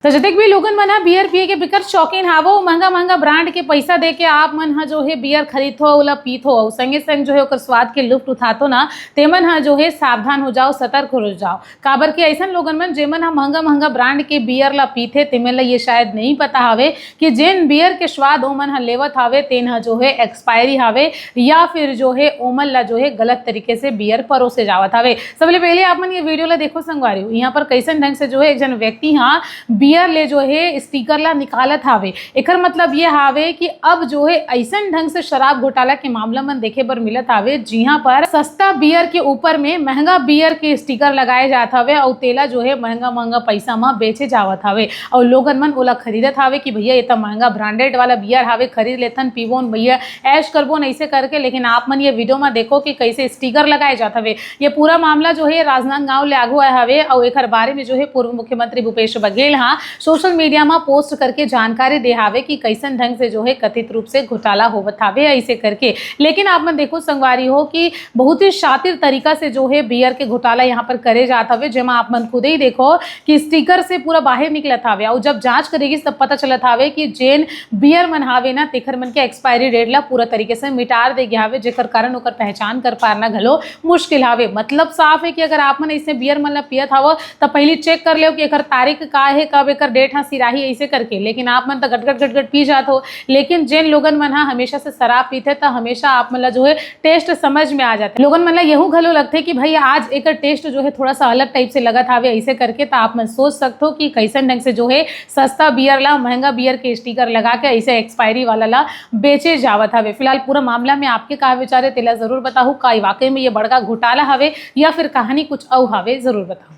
तो जतक भी लोगन मन ह बियर पिए के बिकट शौकीन हावो, महंगा महंगा ब्रांड के पैसा दे के आप मन ह जो है बियर खरीदथो ओला पीथो और संगे संग जो है ओकर स्वाद के लुफ्त उठातो ना, तेमन ह जो है सावधान हो जाओ, सतर्क हो जाओ। काबर के ऐसन लोगन मन जेमन ह महंगा महंगा ब्रांड के बियर ला पीथे तेमन ला ये शायद नहीं पता हवे कि जेन बियर के स्वाद ओमन ह लेवत हवे तेन ह जो है एक्सपायरी हवे या फिर जो है ओमन ला जो है गलत तरीके से बियर परोसे जावत हवे। सबले पहले आप मन ये वीडियो ला देखो संगवारी, यहाँ पर कैसन ढंग से जो है एक जन व्यक्ति हाँ बियर ले जो है स्टिकर ला निकालत हावे। एकर मतलब ये हावे कि अब जो है ऐसन ढंग से शराब घोटाला के मामला मन देखे बर मिलत हावे, जिहां पर सस्ता बियर के ऊपर में महंगा बियर के स्टिकर लगाए जात हवे और तेला जो है महंगा महंगा पैसा में बेचे जावत हवे और लोगन मन ओला खरीदत हावे कि भैया ये तो महंगा ब्रांडेड वाला बियर हावे, खरीद लेथन पीबोन भैया ऐश करबोन ऐसे करके। लेकिन आप मन ये वीडियो में देखो कि कैसे स्टिकर लगाए जात हवे। ये पूरा मामला जो है राजनांदगांव ले आगू आए हवे और एकर बारे में जो है पूर्व मुख्यमंत्री भूपेश बघेल हाँ सोशल मीडिया में पोस्ट करके जानकारी दे हावे कि कैसन ढंग से जो है कथित रूप से घोटाला होवत हावे ऐसे करके। लेकिन आप मन देखो संगवारी हो कि बहुत ही शातिर तरीका से जो है बियर के घोटाला यहाँ पर करे जात हवे, जेमा आप मन खुद ही देखो कि स्टिकर से पूरा बाहर निकलत हावे और जब जांच करेगी तब पता चलत हावे कि जेन बियर मन हावे ना तेखर मन के एक्सपायरी डेट ला पूरा तरीके से मिटार दे गया हावे, जेकर कारण ओकर पहचान कर पाना घलो मुश्किल हावे। मतलब साफ है कि अगर आप मन ऐसे बियर मन ला पियत हावो तो पहले चेक कर लो कि एकर तारीख का है, कब एकर डेट हाँ सिराही ऐसे करके। लेकिन आप मन तो गट पी जात हो। लेकिन जेन लोगन मन हाँ हमेशा से शराब पीते तो हमेशा आप मन ला जो है टेस्ट समझ में आ जाते। लोगन मन ला यहू घलो लगते कि भाई आज एकर टेस्ट जो है थोड़ा सा अलग टाइप से लगत हावे ऐसे करके। तो आप मन सोच सकते हो कि कैसन ढंग से जो है सस्ता बियर ला महंगा बियर के स्टिकर लगा के ऐसे एक्सपायरी वाला ला बेचे जावत हवे। फिलहाल पूरा मामला में आपके का विचार है तेला जरूर बताओ, का वाकई में ये बड़का घोटाला हवे या फिर कहानी कुछ और हवे, जरूर बताओ।